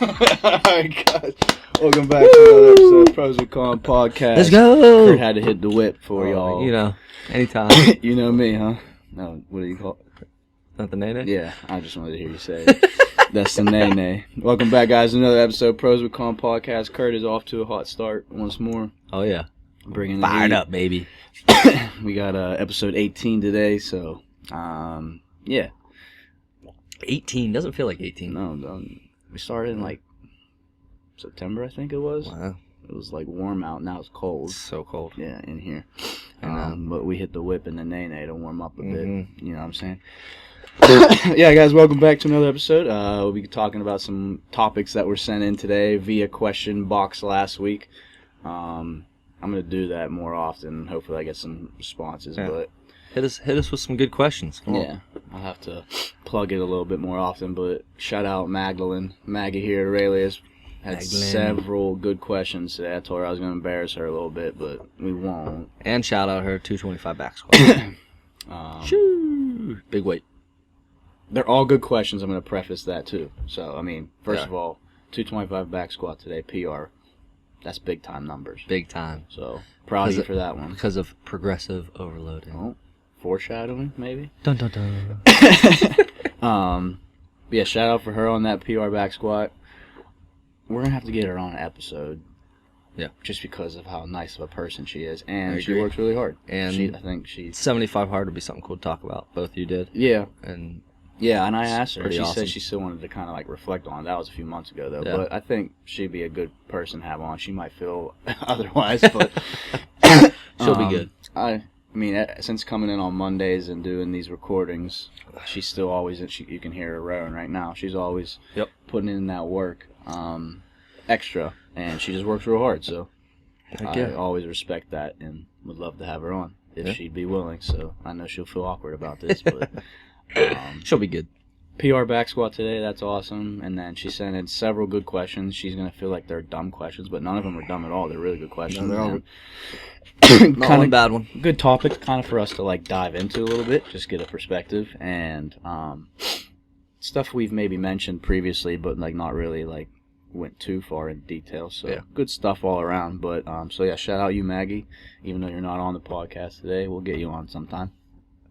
Alright, guys. Welcome back to another episode of Pros and Cons Podcast. Let's go! Kurt had to hit the whip for y'all. You know, anytime. You know me, huh? No, what do you call it? Not the nene? Yeah, I just wanted to hear you say it. That's the nay-nay. Welcome back, guys, to another episode of Pros and Cons Podcast. Kurt is off to a hot start once more. Oh, yeah. Bringing the Fired heat. up, baby. We got episode 18 today, so, yeah. 18. Doesn't feel like 18. No, we started in, like, September, I think it was. Wow. It was, like, warm out. Now it's cold. It's so cold. Yeah, in here. I know. But we hit the whip and the nay-nay to warm up a bit. Mm-hmm. You know what I'm saying? Yeah, guys, welcome back to another episode. We'll be talking about some topics that were sent in today via question box last week. I'm going to do that more often. Hopefully I get some responses. Yeah. But Hit us with some good questions. Come on. yeah, I'll have to plug it a little bit more often. But shout out Maggie here at Aurelius. Had Magdalene. several good questions today. I told her I was going to embarrass her a little bit, but we won't. And shout out her 225 back squat. Shoo! Big weight. They're all good questions. I'm going to preface that too. So, I mean, first Yeah. of all, 225 back squat today, PR. That's big time numbers. Big time. So, proud of you for that one. Because of progressive overloading. Oh, foreshadowing, maybe? Dun dun dun. Yeah, shout out for her on that PR back squat. We're going to have to get her on an episode. Yeah. Just because of how nice of a person she is. I And she agree. works really hard. And I think she's... 75 hard would be something cool to talk about. Both you did. Yeah. And Yeah, and I asked her. pretty She awesome. said she still wanted to kind of like reflect on it. That was a few months ago, though. Yeah. But I think she'd be a good person to have on. She might feel otherwise, but she'll be good. I mean, since coming in on Mondays and doing these recordings, she's still always. You can hear her rowing right now. She's always Yep. putting in that work, extra, and she just works real hard. So Heck I yeah. always respect that and would love to have her on if Yeah. she'd be willing. So I know she'll feel awkward about this, but. She'll be good. PR back squat today, that's awesome. And then she sent in several good questions. She's going to feel like they're dumb questions, but none of them are dumb at all. They're really good questions. No, They're all Not kind one of bad one. good topics kind of for us to like dive into a little bit, just get a perspective. And stuff we've maybe mentioned previously, but like not really like went too far in detail. So Yeah. good stuff all around. But so yeah, shout out you, Maggie. Even though you're not on the podcast today, we'll get you on sometime.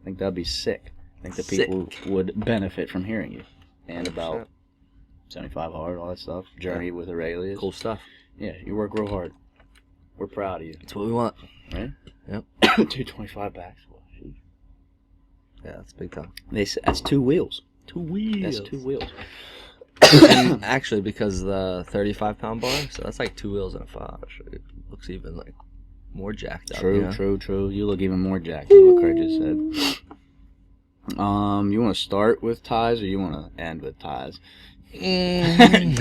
I think that'd be sick. I think the people would benefit from hearing you. And about 75 hard, all that stuff. Journey with Aurelius. Cool stuff. Yeah, you work real hard. We're proud of you. That's what we want. Right? Yep. 225 backs. Yeah, that's big time. They say that's 2 wheels. 2 wheels. That's 2 wheels. And actually, because the 35-pound bar, so that's like 2 wheels and a 5. It looks even like more jacked up. True, you know? true. You look even more jacked than what Kurt just said. You want to start with ties or you want to end with ties? Doesn't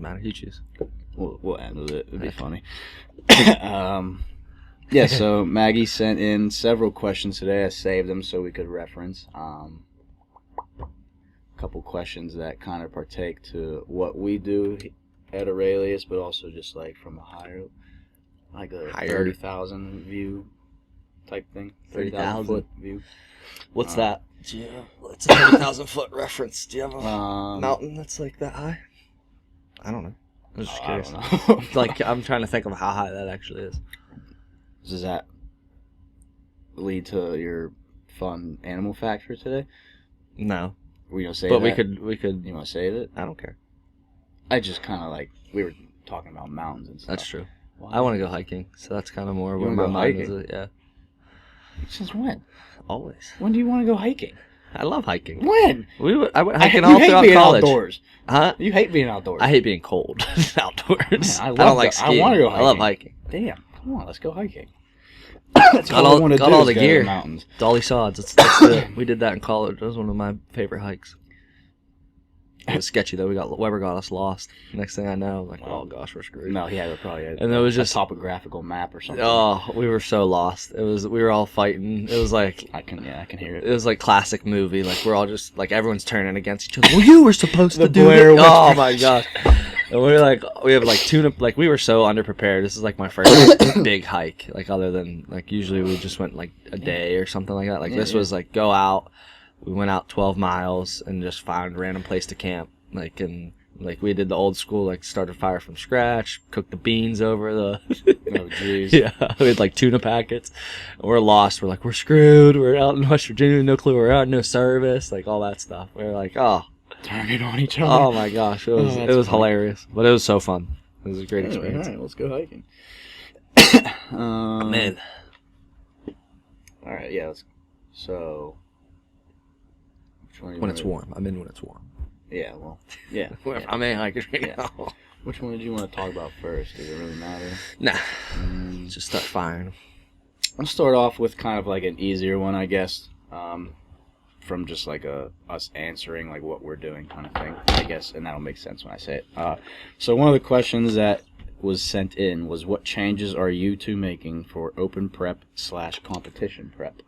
matter. You choose. We'll end with it. It'd be funny. Yeah, so Maggie sent in several questions today. I saved them so we could reference. A couple questions that kind of partake to what we do at Aurelius, but also just like from a higher 30,000 view type thing. 30,000 foot view. What's that? It's a 30,000-foot reference. Do you have a Um, mountain that's like that high? I don't know. I was just I curious. don't know. Like, I'm trying to think of how high that actually is. Does that lead to your fun animal fact for today? No, Were you gonna say but that? we could. You want to save it? I don't care. I just kind of like we were talking about mountains and stuff. That's true. Why? I want to go hiking, so that's kind of more You where wanna my go mind hiking? is. Yeah, Since when? always. When do you want to go hiking? I love hiking. When? I went hiking You all hate throughout being college. outdoors. Huh? You hate being outdoors. I hate being cold outdoors. Man, I I love don't like I skiing. wanna go I love hiking. hiking. Damn, come on, let's go hiking. That's Got all I all- want to got do all is the go to gear. mountains. Dolly Sods. That's we did that in college. That was one of my favorite hikes. It was sketchy though. Weber got us lost. Next thing I know, I'm like, oh gosh, we're screwed. No, he had probably And there was a just topographical map or something. oh, we were so lost. We were all fighting. It was like I can hear it it. was like classic movie. Like we're all just like everyone's turning against each other. Well, you were supposed The to do Blair it. Witch Oh my gosh. And we have like like we were so underprepared. This is like my first big hike. Like other than like usually we just went like a day or something like that. Like Yeah, this yeah. was like go out. We went out 12 miles and just found a random place to camp. Like and Like we did the old school, like start a fire from scratch, cook the beans over the. Oh jeez. Yeah, we had like tuna packets. We're lost. We're like, we're screwed. We're out in West Virginia, no clue. We're out, no service, like all that stuff. We're like, oh, Turning on each other. oh my gosh, it was that's funny. hilarious, but it was so fun. It was a great Anyway, experience. all right, let's go hiking. Man, All right, yeah. So, which one do you when wanna- it's warm, I'm in when it's warm. Yeah, well, yeah. yeah. I'm in hiking right Yeah. now. Which one did you want to talk about first? Does it really matter? Nah, Mm, just start firing. I'll start off with kind of like an easier one, I guess. From just like us answering like what we're doing kind of thing, I guess, and that'll make sense when I say it. So one of the questions that was sent in was, what changes are you two making for open prep / competition prep?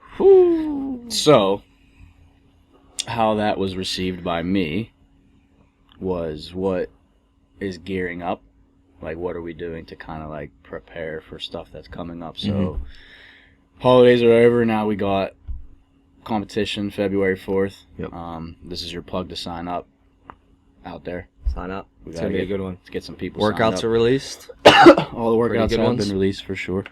So how that was received by me was, what is gearing up, like what are we doing to kind of like prepare for stuff that's coming up. So holidays are over now. We got competition February 4th. Yep. This is your plug to sign up out there. Sign up. We It's gotta gonna be a get- good one. to get some people signed Workouts up. are released. All the pretty workouts good have ones. been released for sure.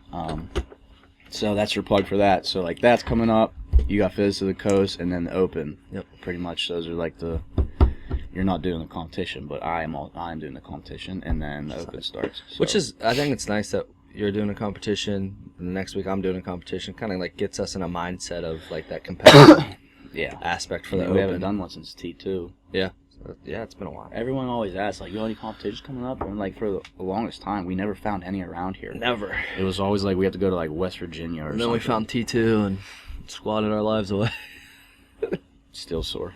So that's your plug for that. So like that's coming up. You got Fizz to the Coast and then the Open. Yep. Pretty much those are like the. You're not doing the competition, but I'm doing the competition, and then the Open starts. So. Which is, I think it's nice that you're doing a competition, and the next week I'm doing a competition. Kind of like gets us in a mindset of like that competitive yeah. aspect for I the mean, we Open. haven't done one since T2. Yeah. So, yeah, it's been a while. Everyone always asks, like, you got any competitions coming up? And, like, for the longest time, we never found any around here. Never. It was always, like, we had to go to, like, West Virginia or And something. then we found T2 and squatted our lives away. Still sore.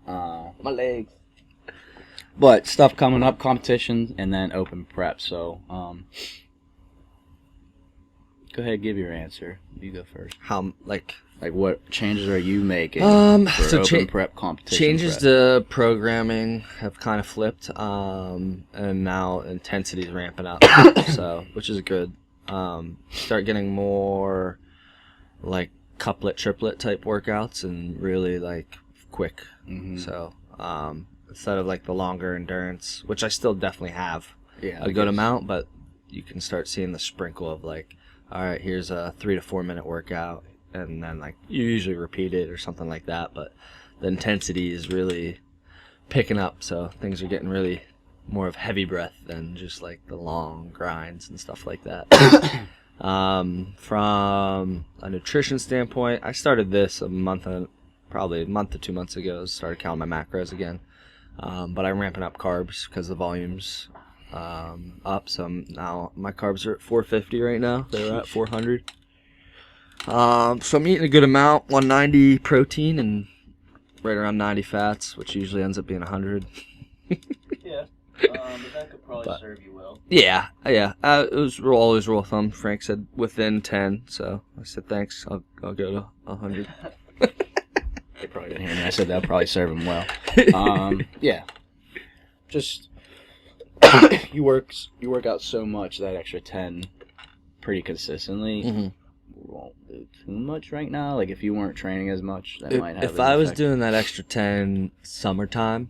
My legs. But stuff coming up, competition, and then open prep. So, go ahead, give your answer. You go first. How, like, Like, what changes are you making for so open prep competition? changes prep? to programming have kind of flipped, and now intensity's ramping up, so which is good. Start getting more like couplet, triplet type workouts, and really like quick. Mhm. So instead of like the longer endurance, which I still definitely have Yeah, a good amount, but you can start seeing the sprinkle of like, all right, here's a 3 to 4 minute workout. And then, like, you usually repeat it or something like that, but the intensity is really picking up, so things are getting really more of heavy breath than just, like, the long grinds and stuff like that. From a nutrition standpoint, I started this probably a month or 2 months ago, started counting my macros again, but I'm ramping up carbs because the volume's up, so now my carbs are at 450 right now. They're at 400. So I'm eating a good amount, 190 protein and right around 90 fats, which usually ends up being 100. Yeah, but that could probably serve you well. Yeah. It was always rule of thumb. Frank said within 10, so I said thanks. I'll go to 100. They probably didn't hear me. I said that would probably serve him well. Yeah, just you work out so much, that extra 10 pretty consistently. Mm-hmm. Won't do too much right now. Like if you weren't training as much, that might have. If an I was effect. doing that extra 10 summertime,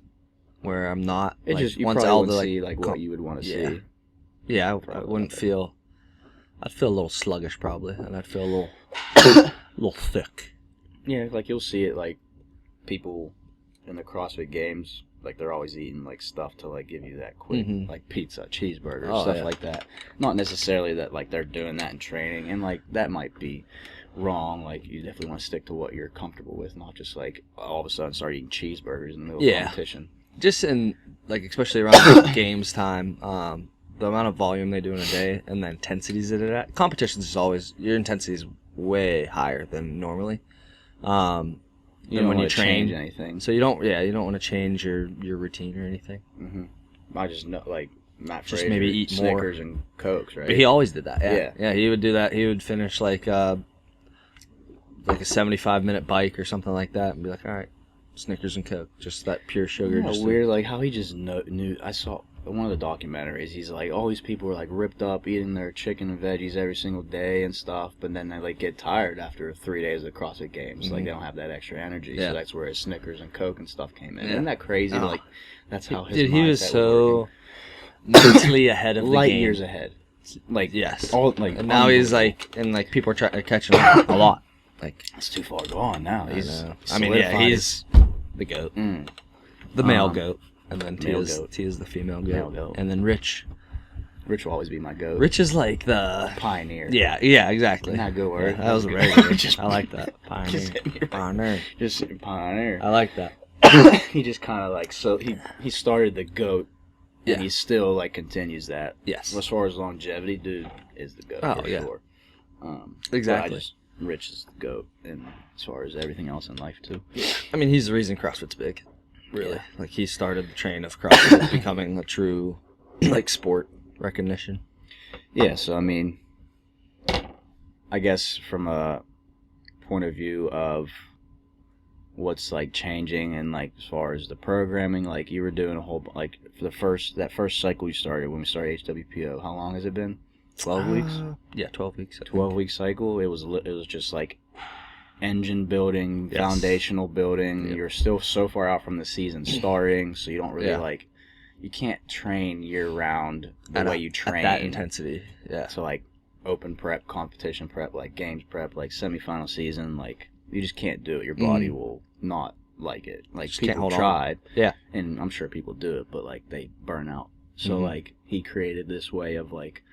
where I'm not, It like, just you once probably all wouldn't the see like what you would want to yeah. see. Yeah, I Probably wouldn't not. feel. I'd feel a little sluggish probably, and I'd feel a little thick. Yeah, like you'll see it like people in the CrossFit Games, like they're always eating like stuff to like give you that quick, Mhm. like pizza, cheeseburgers, Oh, stuff yeah. like that. Not necessarily that like they're doing that in training, and like that might be wrong. Like you definitely want to stick to what you're comfortable with, not just like all of a sudden start eating cheeseburgers in the middle Yeah. of competition. Just in like especially around games time, the amount of volume they do in a day and the intensities that it at competitions is always your intensity is way higher than normally. You don't when want you to train, change anything. so you don't want to change your routine or anything. I just know like Matt Just Fraser, maybe eat more. Snickers and Cokes, right? But he always did that. Yeah. Yeah, he would do that. He would finish like a 75-minute bike or something like that, and be like, all right, Snickers and Coke, just that pure sugar. Yeah, just to- weird, like how he just knew. I saw one of the documentaries, he's like, all these people are like ripped up eating their chicken and veggies every single day and stuff, but then they like get tired after 3 days of CrossFit Games. Like they don't have that extra energy. Yeah. So that's where his Snickers and Coke and stuff came in. Yeah. Isn't that crazy? Oh. Like that's how his Dude, he was mindset so mentally ahead of the light game. years ahead. Like Yes. all like And now he's like, and like people are catching him a lot. Like, it's too far gone now. I He's know. I mean, yeah, solidified he's the goat, his- the male goat, and then male goat. T is the female Male goat, goat. and then Rich. Rich will always be my goat. Rich is like the Pioneer. yeah, exactly. Isn't that a good word? Yeah, that was a That's very good. Just- I like that. Just hit me right. Pioneer. Just pioneer. I like that. He just kind of like, so he started the goat, Yeah. and he still like continues that. Yes. As far as longevity, dude is the goat. Oh, for yeah. sure. Exactly. Rich is the goat, and as far as everything else in life too. I mean, he's the reason CrossFit's big. Really, like he started the train of CrossFit becoming a true like sport recognition. Yeah. So I mean, I guess from a point of view of what's like changing and like as far as the programming, like you were doing a whole like for that first cycle you started when we started HWPO. How long has it been? 12 weeks. Yeah, 12 weeks. I think. 12-week cycle. It was just like engine building, Yes. foundational building. Yep. You're still so far out from the season starting, so you don't really Yeah. like. You can't train year round the At way a- you train. at that intensity. Yeah. So like open prep, competition prep, like games prep, like semifinal season, like you just can't do it. Your body will not like it. Like Just can't people hold on. tried, Yeah. and I'm sure people do it, but like they burn out. So Mhm. like he created this way of like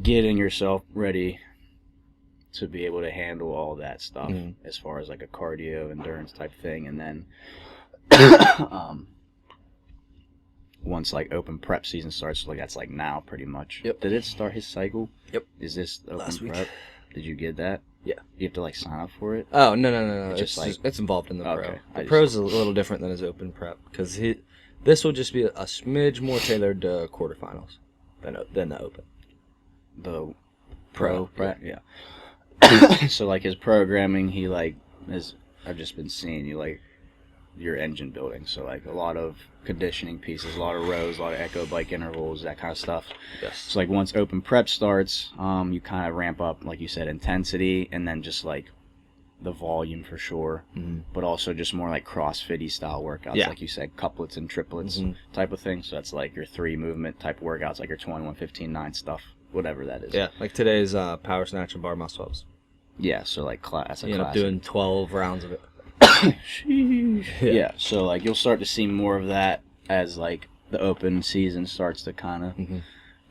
getting yourself ready to be able to handle all that stuff Mhm. as far as like a cardio endurance type thing, and then once like open prep season starts, like that's like now pretty much. Yep. Did it start his cycle? Yep. Is this open Last week. prep? Did you get that? Yeah. You have to like sign up for it. Oh no! It's It's just like- it's involved in the pro. Okay, The pro's a little different than his open prep because this will just be a smidge more tailored to quarterfinals than the open. The Pro, prep, yeah. So like his programming, he like is. I've just been seeing you like your engine building. So like a lot of conditioning pieces, a lot of rows, a lot of echo bike intervals, that kind of stuff. Yes. So like once open prep starts, you kind of ramp up, like you said, intensity, and then just like the volume for sure, Mhm. but also just more like CrossFit-y style workouts, Yeah. like you said, couplets and triplets Mhm. type of thing. So that's like your 3 movement type workouts, like your 21, 15, 9 stuff, whatever that is. Yeah, like today's power snatch and bar muscle ups. Yeah. So like that's a You end up classic. doing 12 rounds of it. Yeah. So like you'll start to see more of that as like the open season starts to kind of Mhm.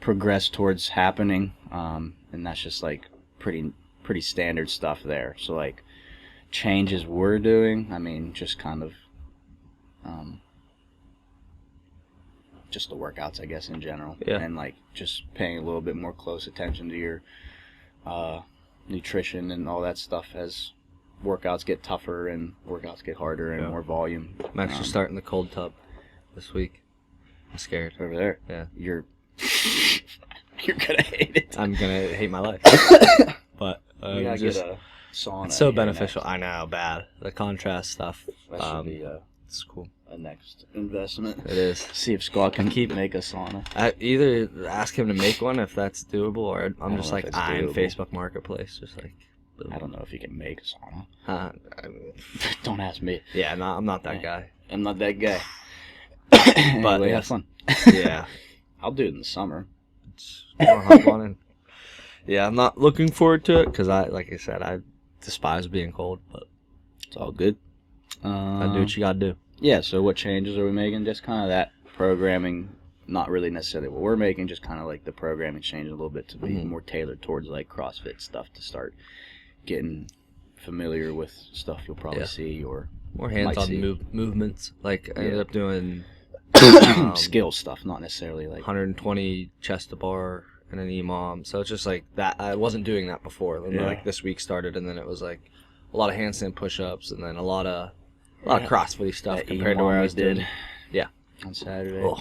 progress towards happening, and that's just like pretty standard stuff there. So like changes we're doing, I mean, just kind of just the workouts, I guess, in general. Yeah. And like just paying a little bit more close attention to your nutrition and all that stuff as workouts get tougher and workouts get harder and Yeah. more volume. I'm actually starting the cold tub this week. I'm scared. Over there. Yeah. You're gonna hate it. I'm gonna hate my life. But You gotta just, get a sauna. it's so here beneficial. next. I know, bad. The contrast stuff. That should be It's cool. a next investment. It is. See if Scott can make a sauna. I either ask him to make one if that's doable, or I'm don't just know if like it's eyeing doable. Facebook Marketplace, just like. boom. I don't know if you can make a sauna. I mean, Don't ask me. yeah, no, I'm not that guy. I'm not that guy. But Anyway, have yes. fun. Yeah. I'll do it in the summer. I'll hop on in. Yeah, I'm not looking forward to it because like I said, I despise being cold, but It's all good. I do what you gotta do. Yeah, so what changes are we making? Just kind of that programming, not really necessarily what we're making, just kind of like the programming changing a little bit to be Mhm. more tailored towards like CrossFit stuff to start getting familiar with stuff you'll probably Yeah. see or More Might hands-on see. movements. Like I ended Yeah. up doing skill stuff, not necessarily like 120 chest to bar and an EMOM. So it's just like that. I wasn't doing that before. And then, Yeah. like this week started, and then it was like a lot of handstand push-ups, and then a lot of CrossFit stuff that compared to where I was doing. Yeah. on Saturday. Ugh.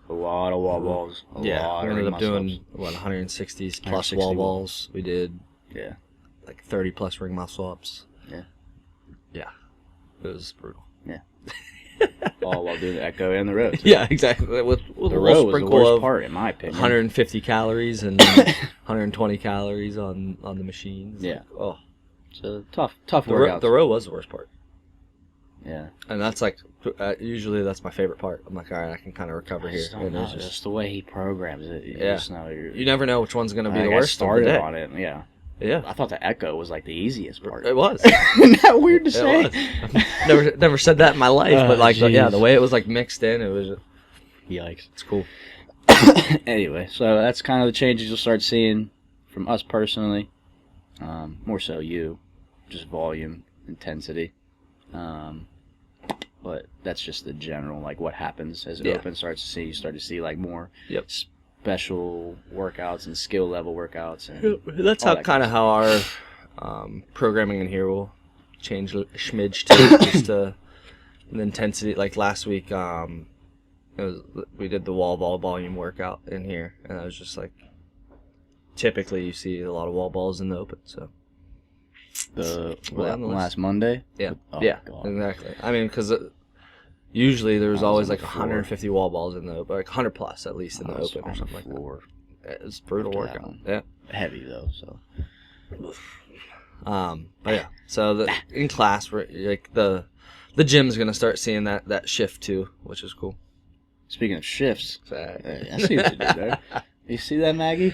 A lot of wall balls. A Yeah, lot we of ended up muscle-ups. doing 160s plus 160 wall balls. We did Yeah. like 30 plus ring muscle ups. Yeah. Yeah, it was brutal. all while doing the echo and the row. Too. Yeah, exactly. With The a little row was the sprinkle worst of part, in my opinion. 150 calories and 120 calories on the machines. Yeah. Like, oh, It's a tough the workout. row was the worst part. Yeah. And that's like, usually that's my favorite part. I'm like, all right, I can kind of recover I here. just don't And know. it's Just the way he programs it. You Yeah. just know you never know which one's going to be the I worst. started of the day. on it. Yeah. Yeah. I thought the echo was like the easiest part. It was. Isn't that weird to say? It was. Never said that in my life, Oh, but like, jeez. the way it was like mixed in, it was. Yikes. It's cool. Anyway, so that's kind of the changes you'll start seeing from us personally. More so you, just volume, intensity. But that's just the general, like what happens as it opens. You start to see like more special workouts and skill level workouts. And That's all how that kind of how our programming in here will change a smidge too. Just the intensity. Like last week, we did the wall ball volume workout in here, and I was just like, typically you see a lot of wall balls in the open. So last Monday. yeah, Oh, yeah, God. exactly. I mean, because usually there was I was always on like the floor. 150 wall balls in the open, like 100 plus at least in the I was open or on something the like that. floor. It's a brutal After that workout. one. Yeah. Heavy though, so. But yeah, so in class, we're like the gym's gonna start seeing that shift too, which is cool. Speaking of shifts, So, I see what you did there. You see that, Maggie?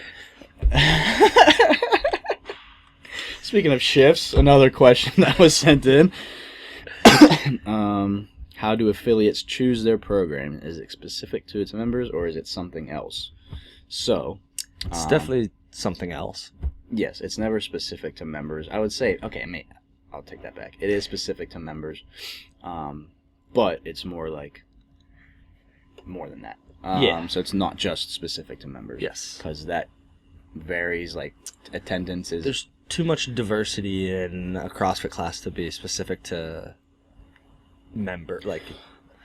Speaking of shifts, another question that was sent in. How do affiliates choose their program? Is it specific to its members or is it something else? So, it's definitely something else. yes, it's never specific to members. I would say, I'll take that back. It is specific to members, but it's more than that. Yeah. So it's not just specific to members. Yes. Because that varies. Like attendance is. There's too much diversity in a CrossFit class to be specific to member, like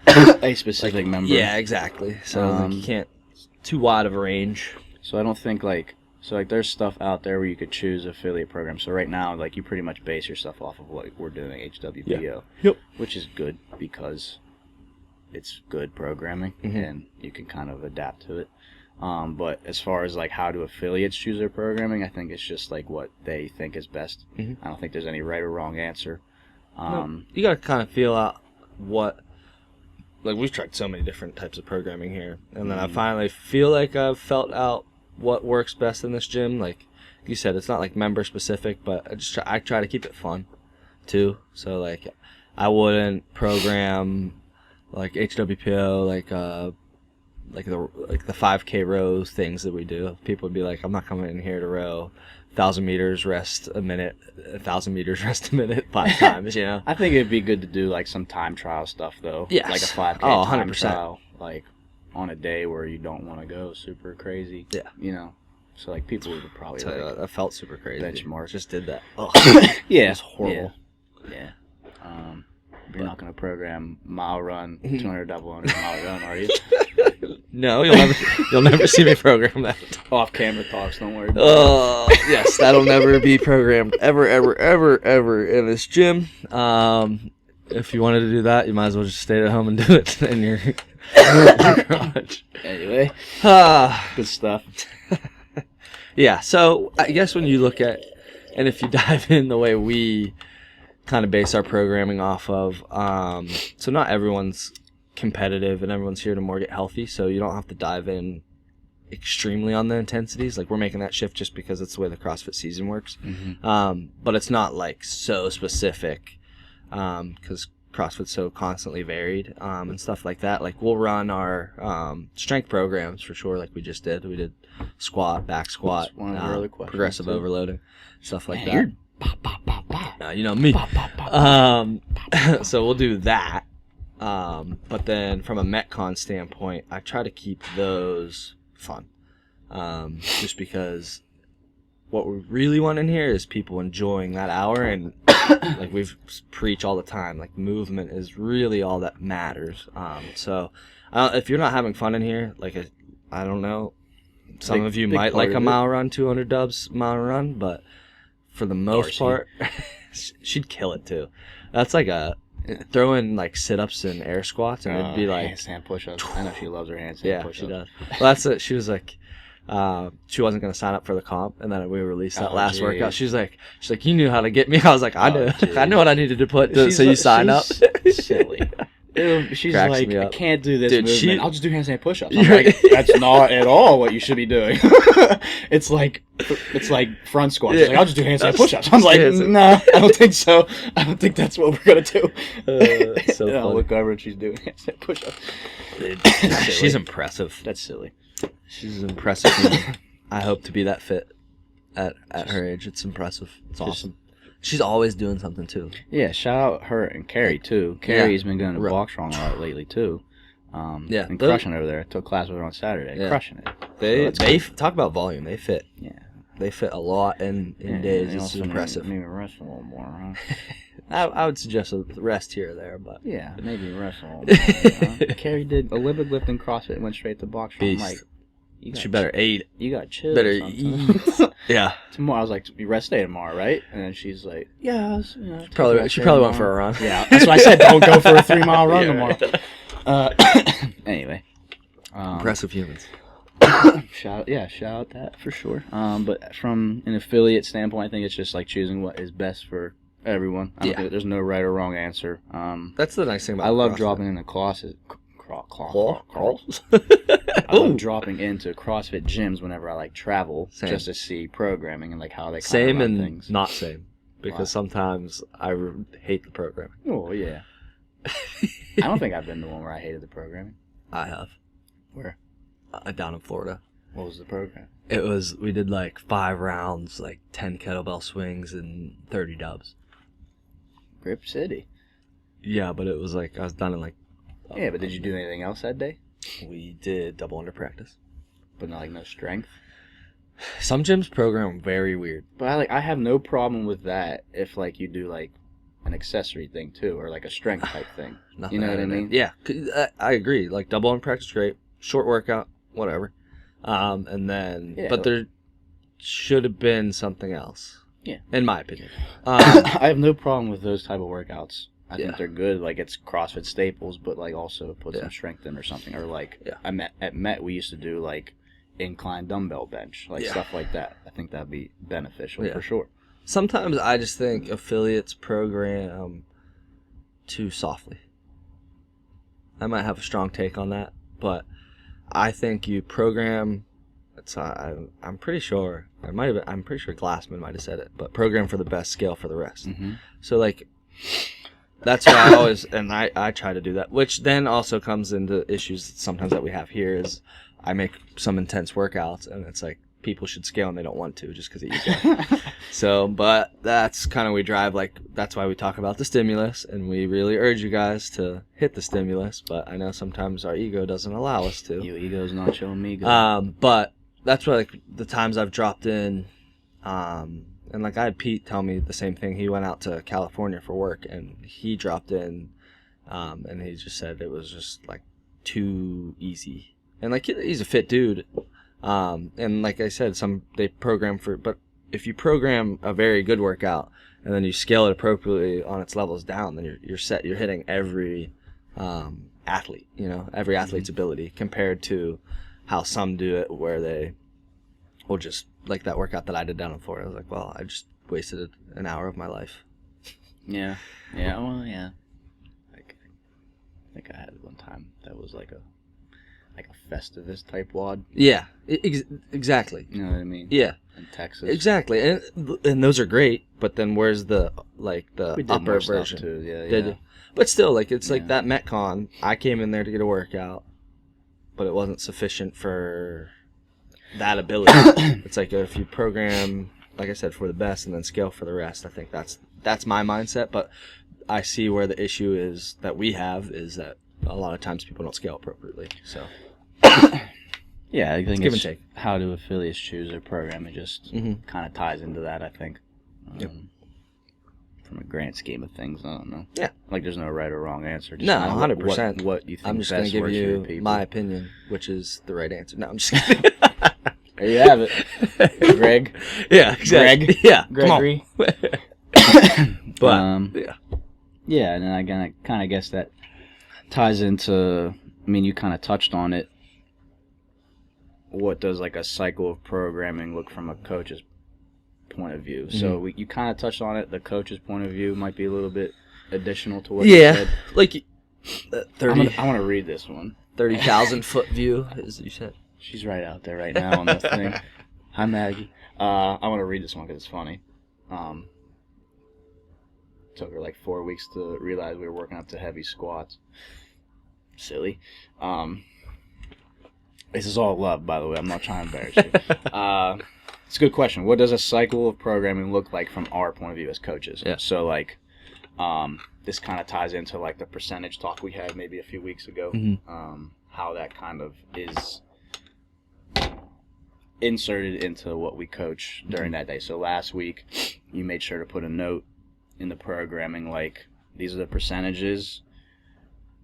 a specific member. Yeah, exactly. So like, you can't too wide of a range. So I don't think there's stuff out there where you could choose affiliate programs. So right now, like you pretty much base yourself off of what we're doing, HWPO. Yep. Which is good because it's good programming and you can kind of adapt to it. But as far as like how do affiliates choose their programming, I think it's just like what they think is best. I don't think there's any right or wrong answer. No, you gotta kind of feel out what. Like we've tried so many different types of programming here, and then I finally feel like I've felt out what works best in this gym. Like you said, it's not like member specific, but I try to keep it fun too. So like I wouldn't program like HWPO like the 5K row things that we do. People would be like, I'm not coming in here to row 1,000 meters, rest a minute, 1,000 meters, rest a minute 5 times, you know? I think it'd be good to do like some time trial stuff though. Yes. Like a 5K Oh, time 100%. trial. Like on a day where you don't want to go super crazy. Yeah. You know? So like people would probably Tell you like what, that felt super crazy. benchmark. Just did that. Oh, Yeah. it was horrible. Yeah. You're not going to program mile run, 200 double under mile run, are you? No, you'll never see me program that. Off camera talks, don't worry about Oh, yes, that'll never be programmed ever in this gym. If you wanted to do that, you might as well just stay at home and do it in your garage. Anyway, good stuff. Yeah, so I guess when you look at, and if you dive in the way we kind of base our programming off of, so not everyone's competitive and everyone's here to more get healthy, so you don't have to dive in extremely on the intensities. Like we're making that shift just because it's the way the CrossFit season works. But it's not like so specific because CrossFit's so constantly varied and stuff like that. Like we'll run our strength programs for sure, like we just did. We did squat, back squat, That's one of our other questions, progressive too. overloading, stuff like Man, that. you're pop, pop, pop, pop. You know me. Pop, pop, pop, So we'll do that. But then from a Metcon standpoint, I try to keep those fun. Just because what we really want in here is people enjoying that hour, and like we've preach all the time, like movement is really all that matters. So if you're not having fun in here, like I don't know, some of you big might part like a of it. mile run, 200 dubs mile run, but for the most Darcy. part, she'd kill it too. That's like throw in like sit-ups and air squats, and it'd be like handstand push-ups. I know she loves her handstand yeah, push-ups. she does. Well, that's it. She was like, she wasn't gonna sign up for the comp, and then we released that last workout. She's like, you knew how to get me. I was like, I knew, I know what I needed to put so you sign up. Silly. She's Cracks like, me I up. can't do this Dude, movement. I'll just do handstand push-ups. I'm like, that's not at all what you should be doing. it's like front squats. She's like, I'll just do handstand push-ups. I'm like, no, I don't think so. I don't think that's what we're gonna do. So and I'll funny. look over and she's doing handstand push-ups. She's impressive. That's silly. She's impressive. I hope to be that fit at her age. It's impressive. It's awesome. She's always doing something too. Yeah, shout out her and Carrie too. Carrie's been going to box strong a lot lately too. And crushing over there. I took class with her on Saturday. Yeah. Crushing it. They talk about volume. They fit. Yeah. They fit a lot in days. It's impressive. Maybe rest a little more, huh? I would suggest a rest here or there, but yeah, maybe rest a little more. Carrie did Olympic lifting, CrossFit, and went straight to box strong. I'm like, she better eat. You got chill. Better eat. Yeah. Tomorrow, I was like, you rest day tomorrow, right? And then she's like, yeah. She probably went for a run. Yeah, that's why I said don't go for a 3-mile run tomorrow. Anyway. Impressive humans. Shout out that for sure. But from an affiliate standpoint, I think it's just like choosing what is best for everyone. I don't think there's no right or wrong answer. That's the nice thing about I love CrossFit. dropping into classes. I love dropping into CrossFit gyms whenever I like travel, just to see programming and like how they kind of run things. Not same, because sometimes I hate the programming. Oh yeah. I don't think I've been the one where I hated the programming. I have. Where? Down in Florida. What was the program? We did like 5 rounds, like 10 kettlebell swings and 30 dubs. Grip City. Yeah, but it was like I was done in like. Yeah, but did you do anything else that day? We did double under practice, but not like no strength. Some gyms program very weird. But I have no problem with that if like you do like an accessory thing too, or like a strength type thing. You know what I mean? Yeah, I agree. Like double under practice, great. Short workout, whatever. And then, but there should have been something else. Yeah, in my opinion. I have no problem with those type of workouts. I think they're good. Like it's CrossFit staples, but like also put some strength in or something. Or like at Met we used to do like incline dumbbell bench, like stuff like that. I think that'd be beneficial for sure. Sometimes I just think affiliates program too softly. I might have a strong take on that, but I think you program. I'm pretty sure I'm pretty sure Glassman might have said it, but program for the best, scale for the rest. Mm-hmm. So like. That's why I always, and I try to do that, which then also comes into issues sometimes that we have here is I make some intense workouts and it's like people should scale and they don't want to just because of ego. So, but that's kind of we drive, like, that's why we talk about the stimulus and we really urge you guys to hit the stimulus, but I know sometimes our ego doesn't allow us to. Your ego's not showing me good. But that's why like the times I've dropped in, and like I had Pete tell me the same thing. He went out to California for work and he dropped in, and he just said it was just like too easy. And like he's a fit dude, and like I said, they program for. But if you program a very good workout and then you scale it appropriately on its levels down, then you're set. You're hitting every athlete, every athlete's ability compared to how some do it, where they will just. Like that workout that I did down in Florida. I was like, well, I just wasted an hour of my life. Yeah. Well, yeah. I think I had one time that was like a Festivus type WOD. Yeah, exactly. You know what I mean? Yeah. In Texas. Exactly, and those are great. But then where's the we did upper more version? Stuff too. Yeah. But still, like it's like that Metcon. I came in there to get a workout, but it wasn't sufficient for. That ability. It's like if you program, like I said, for the best and then scale for the rest. I think that's my mindset. But I see where the issue is that we have is that a lot of times people don't scale appropriately. So yeah, I think give and take. How do affiliates choose their program? It just kind of ties into that. I think. From a grand scheme of things, I don't know. Yeah, like there's no right or wrong answer. Just no, 100%. What you think? I'm just going to give you my opinion, which is the right answer. No, I'm just kidding. There you have it, Greg. Yeah, exactly. Greg. Yeah, Gregory. But Yeah, and then again, I kind of guess that ties into, I mean, you kind of touched on it. What does like a cycle of programming look from a coach's point of view? So you kind of touched on it. The coach's point of view might be a little bit additional to what you said. Like 30. I want to read this one. 30,000 foot view, as you said. She's right out there right now on the thing. Hi, Maggie. I want to read this one because it's funny. Took her like 4 weeks to realize we were working up to heavy squats. Silly. This is all love, by the way. I'm not trying to embarrass you. It's a good question. What does a cycle of programming look like from our point of view as coaches? Yeah. So, like, this kind of ties into, like, the percentage talk we had maybe a few weeks ago. How that kind of is inserted into what we coach during that day. So last week, you made sure to put a note in the programming, like, these are the percentages.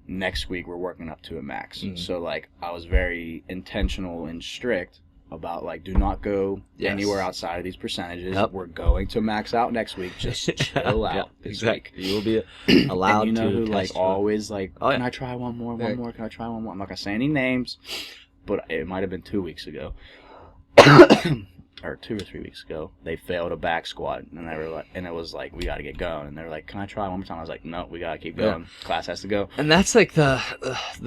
Next week, we're working up to a max. So, like, I was very intentional and strict about, like, do not go anywhere outside of these percentages. We're going to max out next week. Just chill out this week. You will be allowed and you know to who, like, always, like, can I try one more? Can I try one more? I'm not going to say any names, but it might have been 2 weeks ago. Or 2 or 3 weeks ago, they failed a back squat, and they were like, and it was like, we got to get going, and they were like, can I try one more time? I was like, no, we got to keep going. Class has to go. And that's like the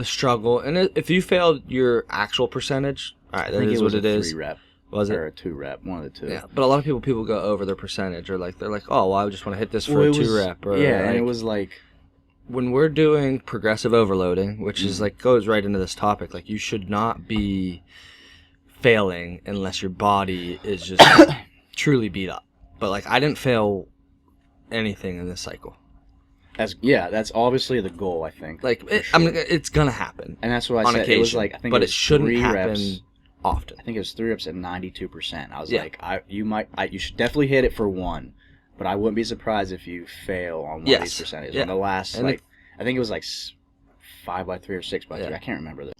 struggle. And if you failed your actual percentage, all right, that is what it is. 3 rep. Was it? Or a 2 rep, one of the two. Yeah, but a lot of people go over their percentage, or like they're like, oh, well, I just want to hit this for a 2 rep. Or yeah, like, and it was like, when we're doing progressive overloading, which is like goes right into this topic, like you should not be failing unless your body is just truly beat up. But like I didn't fail anything in this cycle. That's obviously the goal, I think. Like it's gonna happen, and that's what I on said. occasion, it was like, I think, but it was shouldn't 3 happen reps. Often. I think it was 3 reps at 92%. I was like, you should definitely hit it for 1, but I wouldn't be surprised if you fail on one of these percentages. Yeah. On the last, and I think it was like 5 by 3 or 6 by 3. I can't remember this.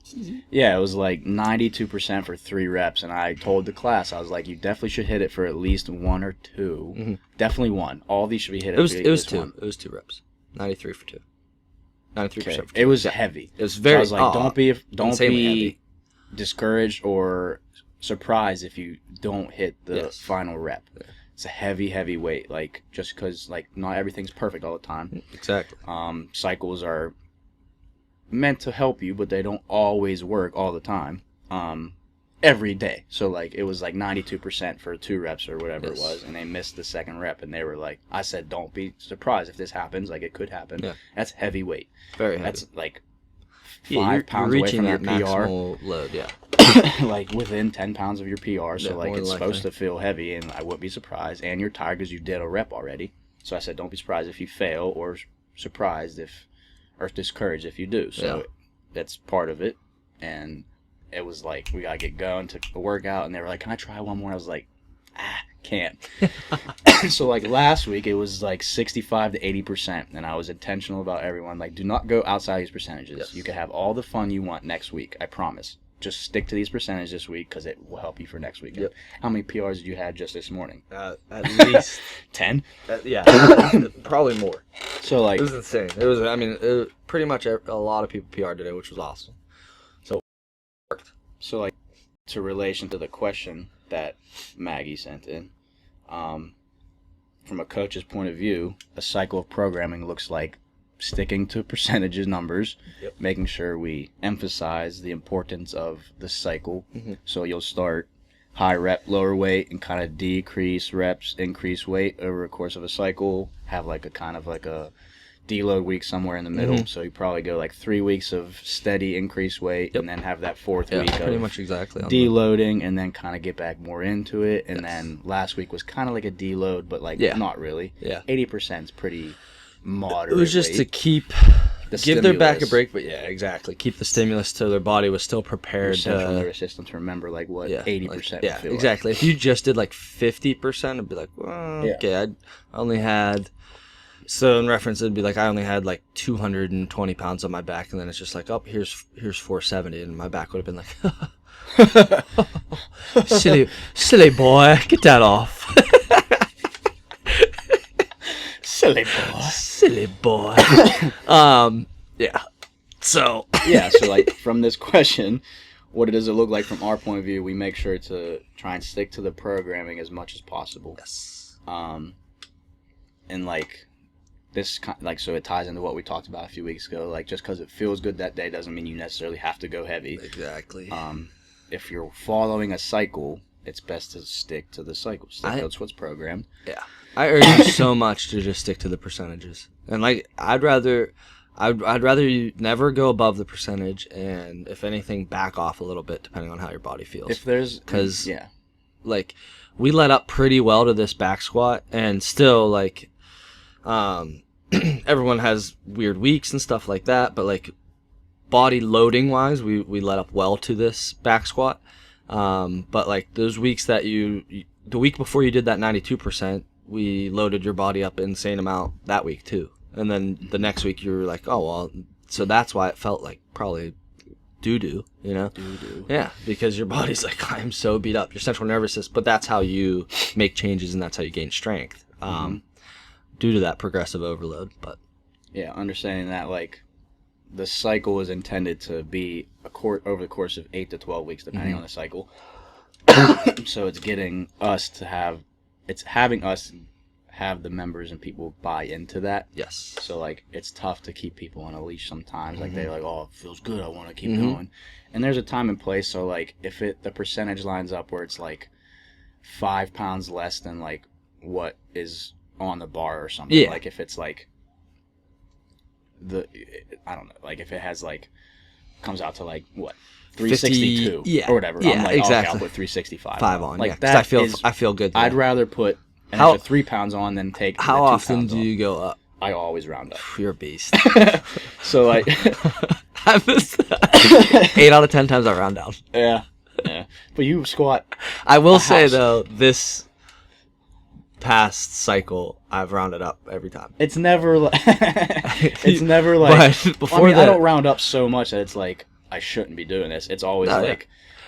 Yeah, it was like 92% for 3 reps, and I told the class, I was like, you definitely should hit it for at least 1 or 2. Definitely 1. All these should be hit. It was 2. 1. It was 2 reps. 93 for 2. 93% for 2. It was heavy. It was very. So I was like, don't be heavy. Discouraged or surprised if you don't hit the final rep. It's a heavy weight. Like, just because like not everything's perfect all the time. Exactly. Cycles are meant to help you, but they don't always work all the time. Every day. So like it was like 92% for 2 reps or whatever it was, and they missed the 2nd rep, and they were like, I said, don't be surprised if this happens. Like, it could happen. Yeah. That's heavy weight. Very heavy. That's like 5 pounds away from your PR. Maximal load, yeah. Like within 10 pounds of your PR. So like it's supposed to feel heavy, and I wouldn't be surprised. And you're tired because you did a rep already. So I said, don't be surprised if you fail, or surprised if, or discouraged if you do. So that's part of it. And it was like, we got to get going to the workout, and they were like, can I try one more? I was like, can't. So like last week, it was like 65 to 80%, and I was intentional about everyone. Like, do not go outside these percentages. Yes. You can have all the fun you want next week, I promise. Just stick to these percentages this week, because it will help you for next week. Yep. How many PRs did you have just this morning? At least 10. Yeah, probably more. So like, it was insane. It was, pretty much a lot of people PR today, which was awesome. So like, to relation to the question that Maggie sent in, from a coach's point of view, a cycle of programming looks like sticking to percentages numbers, making sure we emphasize the importance of the cycle. So you'll start high rep, lower weight, and kind of decrease reps, increase weight over the course of a cycle, have like a kind of like a deload week somewhere in the middle. So you probably go like 3 weeks of steady increased weight, and then have that 4th week pretty of much exactly deloading, and then kind of get back more into it. And then last week was kind of like a deload, but like not really. 80% is pretty moderate. It was just to give their back a break, but exactly. Keep the stimulus so their body was still prepared. Your central nervous system to remember like what 80% like, feel exactly. If you just did like 50%, it'd be like, well, okay, I only had. So in reference, it'd be like I only had like 220 pounds on my back, and then it's just like, oh, here's 470, and my back would have been like, silly boy, get that off. Silly boy. Billy boy. Yeah. So Yeah, so like from this question, what does it look like from our point of view? We make sure to try and stick to the programming as much as possible. yes. And like this, like, so it ties into what we talked about a few weeks ago. Like, just because it feels good that day doesn't mean you necessarily have to go heavy. Exactly. If you're following a cycle, it's best to stick to the cycle. That's what's programmed. Yeah. I urge you so much to just stick to the percentages. And like I'd rather you never go above the percentage, and if anything back off a little bit depending on how your body feels. If there's yeah. Like we led up pretty well to this back squat, and still like everyone has weird weeks and stuff like that, but like body loading wise, we led up well to this back squat. But like those weeks that the week before you did that 92%, we loaded your body up an insane amount that week too. And then the next week you were like, oh, well, so that's why it felt like probably doo-doo, you know? Doo-doo. Yeah, because your body's like, I'm so beat up. Your central nervous system, but that's how you make changes and that's how you gain strength due to that progressive overload. But yeah, understanding that like the cycle is intended to be over the course of 8 to 12 weeks, depending on the cycle. So it's having us have the members and people buy into that. yes. So like it's tough to keep people on a leash sometimes. Like they're like, oh, it feels good, I want to keep going. And there's a time and place. So like if the percentage lines up where it's like 5 pounds less than like what is on the bar or something. Yeah. Like if it's like I don't know, like if it has like comes out to like what 362 yeah, or whatever. Yeah, I'm like, exactly. okay, I'll put 365 on. Like Yeah, 'cause that I feel good. I'd rather put an extra 3 pounds on than take. How the 2 often pounds do off. you go up? I always round up. You're a beast. So like, 8 out of 10 times I round down. yeah. But you squat. I will say house. though, this past cycle I've rounded up every time. It's never like. It's never like. But before I that, don't round up so much that it's like I shouldn't be doing this. It's always No, like.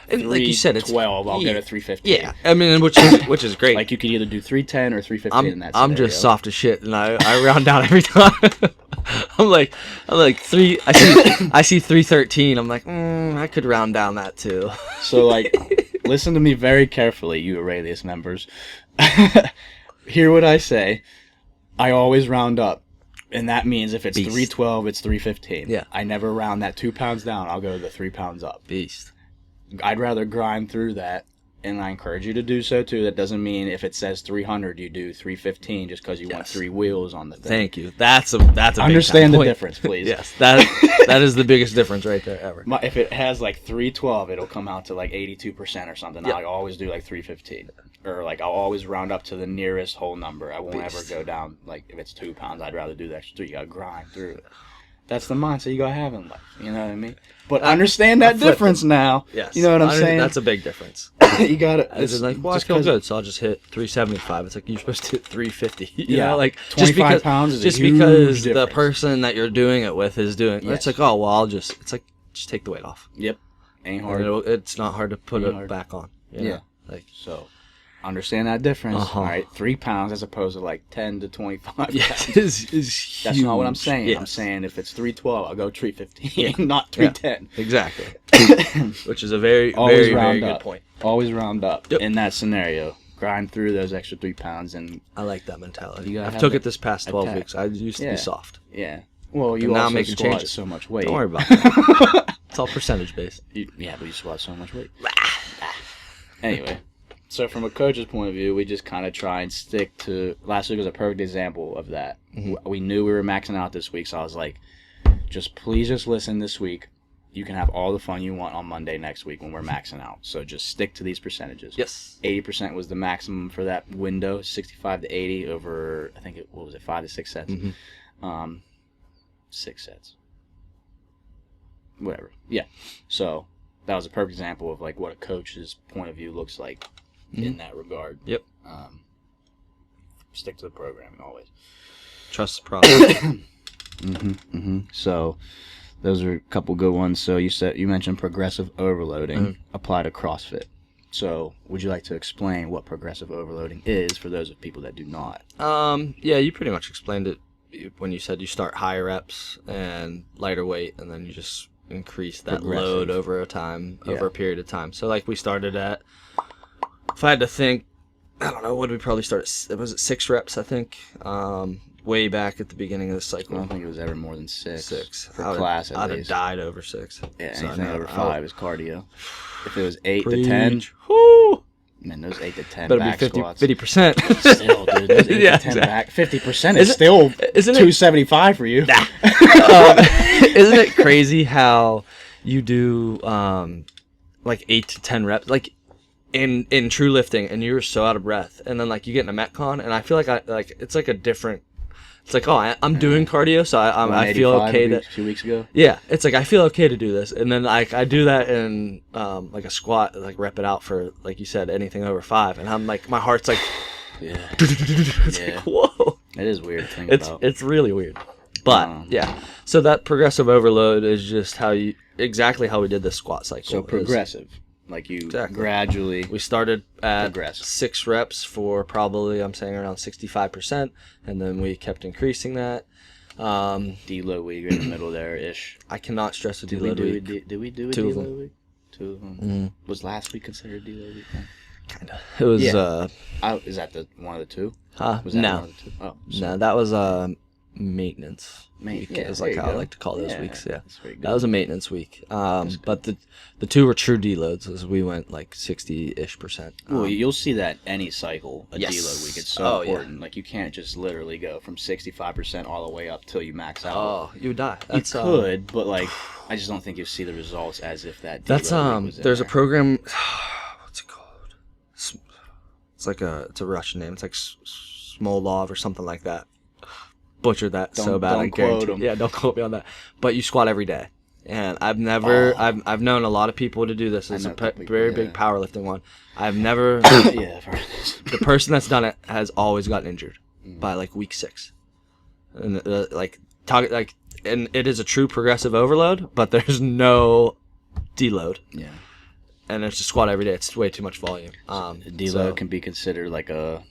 and like you said, it's 12. I'll go to 315. Yeah, I mean, which is great. Like you could either do 310 or 315 in that scenario. I'm just soft as shit, and I round down every time. I'm like 3. I see 313. I'm like, I could round down that too. So like, listen to me very carefully, you Aurelius members. Hear what I say. I always round up. And that means if it's Beast. 312, it's 315. Yeah. I never round that 2 pounds down. I'll go the 3 pounds up. Beast. I'd rather grind through that, and I encourage you to do so too. That doesn't mean if it says 300, you do 315 just because you want 3 wheels on the thing. Thank you. That's a big Understand the point. difference, please. Yes, that is the biggest difference right there ever. If it has like 312, it'll come out to like 82% or something. Yep. I always do like 315. Or like I'll always round up to the nearest whole number. I won't ever go down, like if it's 2 pounds, I'd rather do the extra 3. You gotta grind through it. That's the mindset you gotta have in life. You know what I mean? But understand that difference now. Yes. You know what I'm saying? That's a big difference. You gotta. It's like, well, I feel good, so I'll just hit 375. It's like you're supposed to hit 350. You Yeah, know, like 25 pounds is a just huge because the difference. person that you're doing it with is doing. Yes. It's like, oh well, it's like just take the weight off. Yep. Ain't And hard. it's not hard to put Ain't it hard. back on. You know? Yeah. Like So, understand that difference. Uh-huh. All right, 3 pounds as opposed to like 10 to 25. yes, pounds. is huge. That's not what I'm saying. Yes. I'm saying if it's 312, I'll go 315, not 310. Exactly. Which is a very, Always very, round very up. good point. Always round up Yep. in that scenario. Grind through those extra 3 pounds, and I like that mentality. You gotta I've have took the it this past 12 attack. weeks. I used to Yeah. be soft. yeah. Well, you But now also I'm making squat changes. so much weight. Don't worry about that. It's all percentage based. Yeah, but you squat so much weight. Anyway, so from a coach's point of view, we just kind of try and stick to. Last week was a perfect example of that. We knew we were maxing out this week, so I was like, please just listen this week. You can have all the fun you want on Monday next week when we're maxing out. So just stick to these percentages. Yes. 80% was the maximum for that window, 65 to 80 over, I think, 5 to 6 sets? 6 sets. Whatever. Yeah. So that was a perfect example of like what a coach's point of view looks like in that regard. Yep. Stick to the programming always. Trust the process. So those are a couple good ones. So you mentioned progressive overloading apply to CrossFit. So would you like to explain what progressive overloading is for those of people that do not? Yeah, you pretty much explained it when you said you start higher reps and lighter weight, and then you just increase that Progressive. load over Yeah. a period of time. So like we started at, if I had to think, I don't know, what did we probably start at? Was it 6 reps, I think? Way back at the beginning of the I cycle. don't think it was ever more than 6. 6. For I'd class, have, at I'd have least. died over 6. Yeah, So, anything no, over I 5 would- is cardio. If it was 8 to Preach. 10, Woo! man, those 8 to 10 Better be back 50, squats. 50%. Still, dude, those 8 Yeah, to 10 exactly. back, 50% is Isn't- still isn't it- 275 for you. Isn't it crazy how you do like 8 to 10 reps like in true lifting, and you're so out of breath, and then like you get in a Metcon, and I feel like it's like a different, it's like, oh, I'm doing cardio, so I feel 185 okay a to, 2 weeks ago. yeah, it's like I feel okay to do this, and then like I do that in like a squat, like rep it out for, like you said, anything over 5, and I'm like, my heart's like Yeah, it's Yeah. like, whoa. it is weird to think It's about. it's really weird, but yeah. So that progressive overload is just exactly how we did the squat cycle. So is progressive, like you Exactly. gradually. We started at Progressive. 6 reps for probably, I'm saying, around 65%, and then we kept increasing that. Deload week in the middle there ish. I cannot stress the Did we deload do week. did we do a 2 of deload them. week? 2 of them. Mm, Was last week considered deload week? Then? kinda. It was Yeah. Is that the one of the 2? Was that no, one of the 2? Oh, no, that was maintenance week. Yeah, is there like you how I go. like to call those weeks. Yeah. That's very good. That was a maintenance week. But the 2 were true deloads, as we went like 60-ish%. Well, you'll see that any cycle, a Yes. deload week. It's so Oh, yeah. important. Like, you can't just literally go from 65% all the way up till you max out. Oh, you would die. you That's could, but like, I just don't think you see the results as if that. That's deload week was in there's a there. program. What's it called? It's like it's a Russian name. It's like Smolov or something like that. Butchered that so bad. don't I quote guarantee. 'em. Yeah, don't quote me on that. But you squat every day, and I've never. Oh. I've known a lot of people to do this. I It's a know people, very yeah. big powerlifting one. I've never. Yeah, I've heard this. The person that's done it has always gotten injured Mm. by like week 6, and and it is a true progressive overload, but there's no deload. Yeah, And it's a squat every day. It's way too much volume. deload so- can be considered like a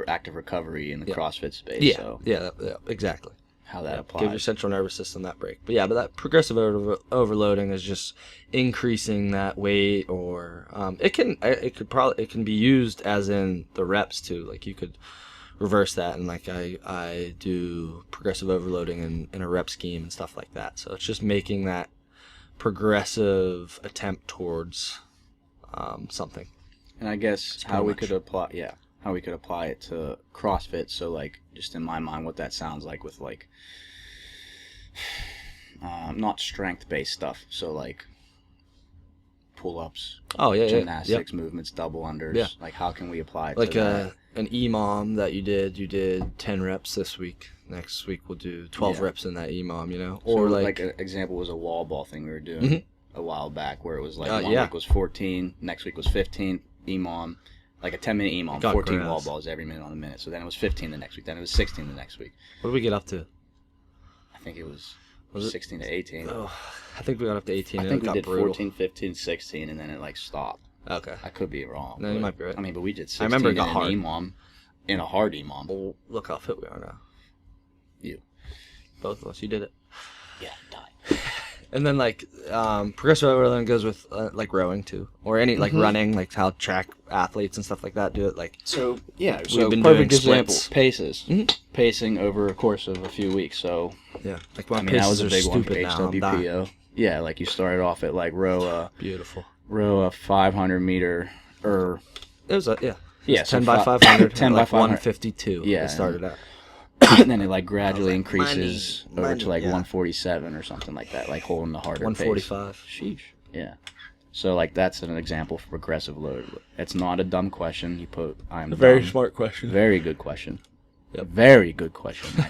active recovery in the Yeah. CrossFit space. Yeah, So yeah, exactly. how that Give your applies. central nervous system that break. But yeah, but that progressive overloading is just increasing that weight, or it can be used as in the reps too. Like you could reverse that, and like I do progressive overloading in a rep scheme and stuff like that. So it's just making that progressive attempt towards something. And I guess pretty how we much. could apply it to CrossFit. So like, just in my mind, what that sounds like with like, not strength based stuff. So like, pull ups, Oh yeah, gymnastics movements, double unders. Yeah. Like, how can we apply it Like to that? an EMOM that you did 10 reps this week. Next week we'll do 12 Yeah. reps in that EMOM, Or or like an example was a wall ball thing we were doing Mhm. a while back, where it was like one yeah. week was 14, next week was 15 EMOM, like a 10-minute EMOM, Got 14 gross. wall balls every minute on the minute. So then it was 15 the next week, then it was 16 the next week. what did we get up to? I think it was Was it- 16 to 18. Oh, I think we got up to 18 I and think it we got did brutal. 14, 15, 16, and then it like stopped. Okay. I could be wrong. No, you but- might be right. I mean, but we did 16 I remember it got in hard. an EMOM, in a hard EMOM. Well, look how fit we are now. You. Both of us. You did it. Yeah, die. And then like progressive overloading goes with like rowing too, or any like running, like how track athletes and stuff like that do it. Like So yeah, We've so been perfect doing example, splits. paces, Mhm. pacing over a course of a few weeks. So yeah, like my I mean, that was paces a are big one for stupid now. I'm dying. HWPO. Yeah, like you started off at like row Beautiful. a 500 meter, or It was yeah, 10 so by 500, 10 by like 500. 152. Yeah, it started at. and then it like gradually like, money, increases over money, to like yeah. 147 or something like that, like holding the harder 145. pace. Sheesh. Yeah. So like that's an example for progressive load. It's not a dumb question. You put I'm dumb. smart question. Very good question. Yep. Very good question.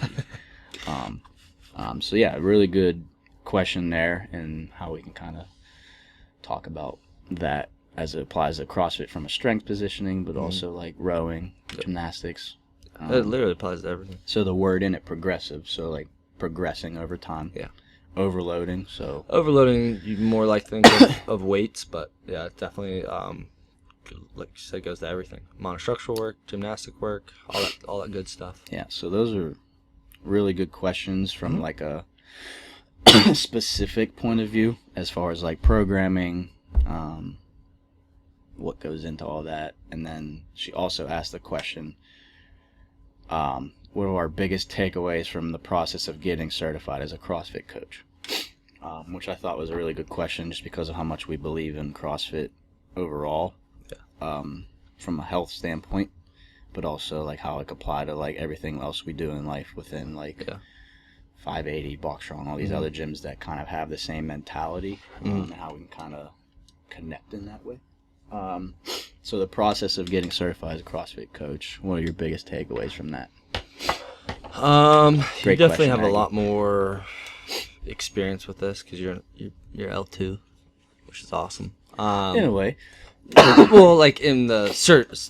Maggie. So yeah, really good question there, and how we can kind of talk about that as it applies to CrossFit from a strength positioning, but also like rowing, gymnastics. It literally applies to everything. So the word in it, progressive. So like progressing over time. Yeah. Overloading. So Overloading, you more like think of weights, but yeah, it definitely, like you said, goes to everything. Monostructural work, gymnastic work, all that good stuff. yeah. So those are really good questions from like a specific point of view as far as like programming, what goes into all that. And then she also asked the question, what are our biggest takeaways from the process of getting certified as a CrossFit coach? Which I thought was a really good question just because of how much we believe in CrossFit overall, from a health standpoint, but also like how it could apply to like everything else we do in life within like 580, Box Strong, all these other gyms that kind of have the same mentality, and how we can kind of connect in that way. So the process of getting certified as a CrossFit coach, what are your biggest takeaways from that? You definitely question, have Maggie. a lot more experience with this because you're L2, which is awesome. In a way. Well, like in the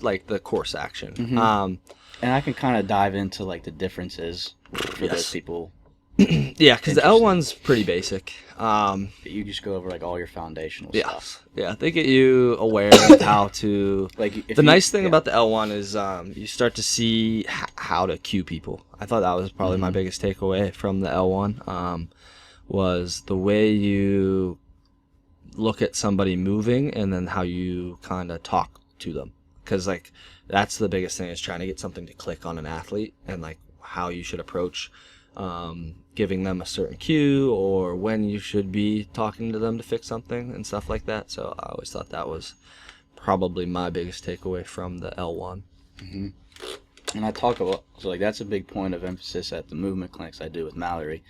like the course action. And I can kind of dive into like the differences for those people. Yeah, because the L1's pretty basic. You just go over like all your foundational Yeah, stuff. yeah, they get you aware of how to. Like The nice thing about the L1 is you start to see how to cue people. I thought that was probably my biggest takeaway from the L1. Was the way you look at somebody moving and then how you kind of talk to them, because like that's the biggest thing, is trying to get something to click on an athlete and like how you should approach giving them a certain cue or when you should be talking to them to fix something and stuff like that. So I always thought that was probably my biggest takeaway from the L1. And I talk about, so like that's a big point of emphasis at the movement clinics I do with Mallory,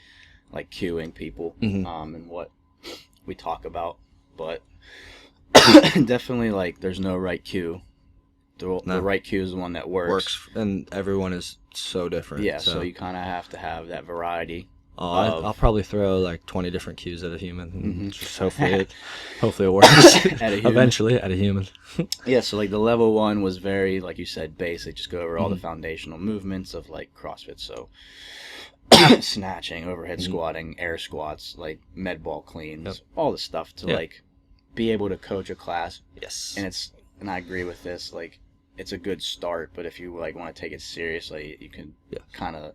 like cueing people, and what we talk about. But definitely like there's no right cue. The right cue is the one that works. And everyone is so different. Yeah, so you kind of have to have that variety. I'll probably throw like 20 different cues at a human. And just hopefully it works. At a human. Eventually at a human. Yeah, so like the level 1 was very, like you said, basic. Just go over all the foundational movements of like CrossFit. So snatching, overhead squatting, air squats, like med ball cleans, all the stuff to like be able to coach a class. Yes. And I agree with this. Like it's a good start, but if you like want to take it seriously, you can kind of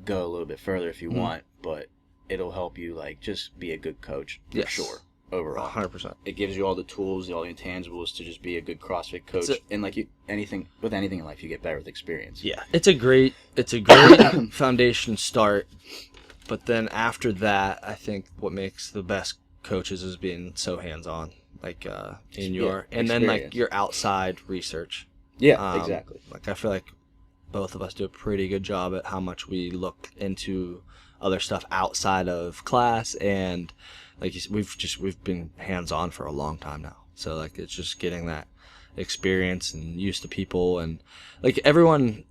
go a little bit further if you want, but it'll help you like just be a good coach for sure overall. 100%. It gives you all the tools, all the intangibles to just be a good CrossFit coach. And like anything in life, you get better with experience. Yeah, it's a great foundation start, but then after that, I think what makes the best coaches is being so hands-on, like in your and then like your outside research. Yeah, exactly. Like I feel like both of us do a pretty good job at how much we look into other stuff outside of class, and like we've been hands-on for a long time now. So like it's just getting that experience and used to people, and like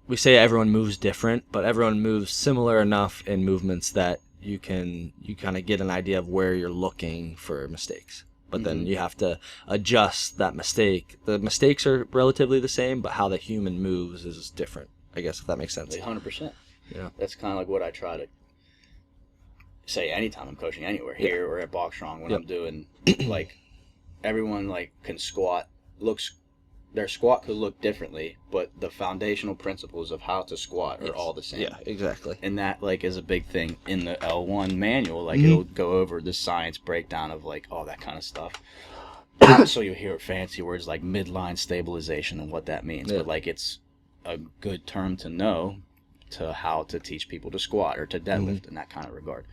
we say everyone moves different, but everyone moves similar enough in movements that you kind of get an idea of where you're looking for mistakes. But then you have to adjust that mistake. The mistakes are relatively the same, but how the human moves is different, I guess, if that makes sense. 100%. Yeah. That's kind of like what I try to say anytime I'm coaching anywhere, here or at Box Strong, when I'm doing, like, everyone, like, can squat. Their squat could look differently, but the foundational principles of how to squat are all the same. Yeah, exactly. And that, like, is a big thing in the L1 manual. Like, it'll go over the science breakdown of, like, all that kind of stuff. So you hear fancy words like midline stabilization and what that means. But, like, it's a good term to know to how to teach people to squat or to deadlift in that kind of regard.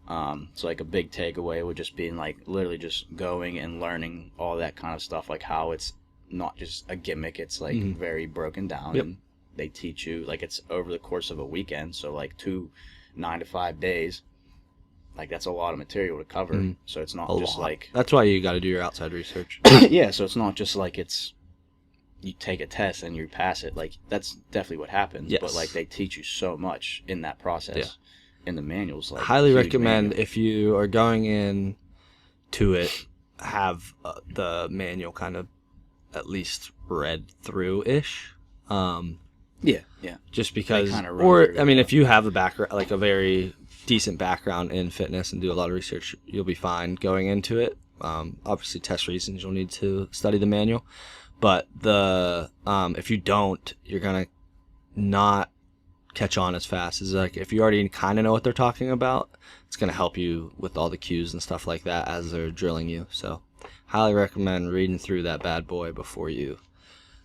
So, like, a big takeaway would just be, like, literally just going and learning all that kind of stuff, like how it's not just a gimmick, it's like very broken down, and they teach you, like, it's over the course of a weekend, so like 2 9 to 5 days, like that's a lot of material to cover. So it's not just like, that's why you got to do your outside research. yeah, so it's not just like it's you take a test and you pass it. Like that's definitely what happens, but like they teach you so much in that process in the manuals. Like highly recommend if you are going in to it, have the manual kind of at least read through-ish. Just because, or I mean, if you have a background, like a very decent background in fitness and do a lot of research, you'll be fine going into it. Obviously, test reasons, you'll need to study the manual, but if you don't, you're gonna not catch on as fast. Is like if you already kind of know what they're talking about, it's going to help you with all the cues and stuff like that as they're drilling you. So highly recommend reading through that bad boy before you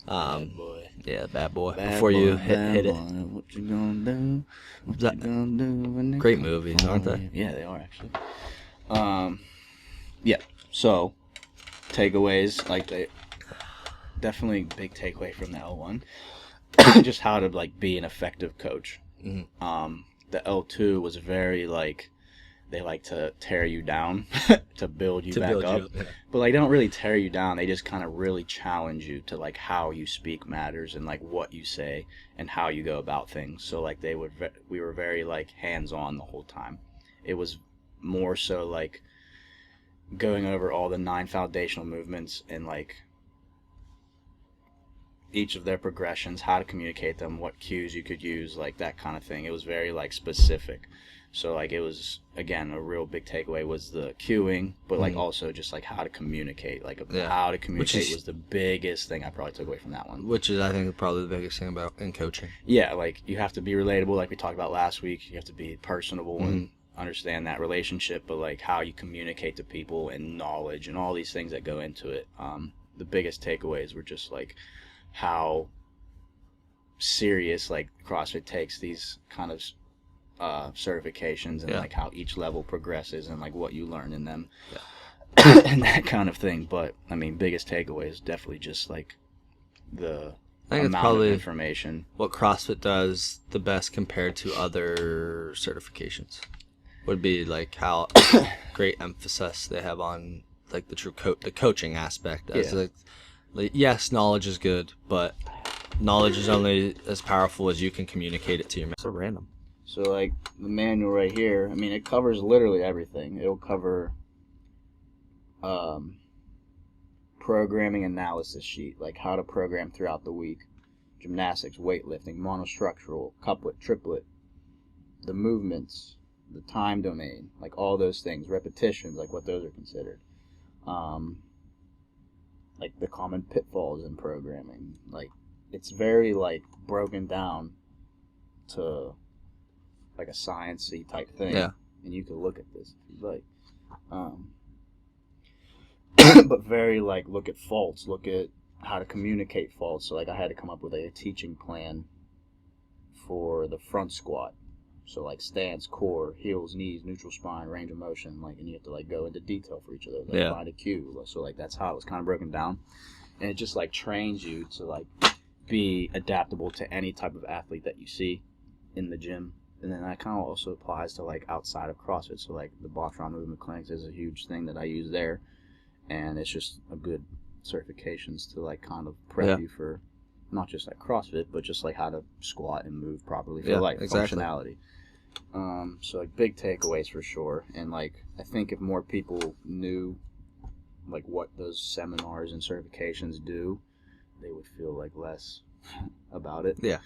Bad boy. yeah, bad boy. Bad Before boy, you bad hit boy. it. What you gonna do? What That- you gonna do when they Great come movies, for aren't they? you? Yeah, they are actually. Yeah. So, takeaways, like they definitely big takeaway from the L1, just how to like be an effective coach. Mhm. The L2 was very like they like to tear you down to build you To back build you up. up, yeah. But like, they don't really tear you down. They just kind of really challenge you to like how you speak matters and like what you say and how you go about things. So like we were very like hands on the whole time. It was more so like going over all the 9 foundational movements and like each of their progressions, how to communicate them, what cues you could use, like that kind of thing. It was very like specific. So like it was, again, a real big takeaway was the cueing, but like also just like how to communicate, like how to communicate was the biggest thing I probably took away from that one. Which is, I think, probably the biggest thing about in coaching. Yeah, like you have to be relatable, like we talked about last week. You have to be personable and understand that relationship, but like how you communicate to people and knowledge and all these things that go into it. The biggest takeaways were just like how serious like CrossFit takes these kind of certifications and like how each level progresses and like what you learn in them and that kind of thing. But I mean, biggest takeaway is definitely just like the I think it's amount probably of information. what CrossFit does the best compared to other certifications would be like how great emphasis they have on like the true the coaching aspect. As like, yes, knowledge is good, but knowledge is only as powerful as you can communicate it to your. So random. So like the manual right here, I mean, it covers literally everything. It'll cover programming analysis sheet, like how to program throughout the week, gymnastics, weightlifting, monostructural, couplet, triplet, the movements, the time domain, like all those things, repetitions, like what those are considered, like the common pitfalls in programming. Like it's very like broken down to like a science-y type thing. Yeah. And you can look at this if you'd like. But very like look at faults, look at how to communicate faults. So like I had to come up with a teaching plan for the front squat. So like stance, core, heels, knees, neutral spine, range of motion, like, and you have to like go into detail for each of those. Like find a cue. So like that's how it was kind of broken down. And it just like trains you to like be adaptable to any type of athlete that you see in the gym. And then that kind of also applies to like outside of CrossFit. So like the Botron movement clinics is a huge thing that I use there, and it's just a good certifications to like kind of prep you for not just like CrossFit, but just like how to squat and move properly for like functionality. So like big takeaways for sure. And like I think if more people knew like what those seminars and certifications do, they would feel like less about it. Yeah.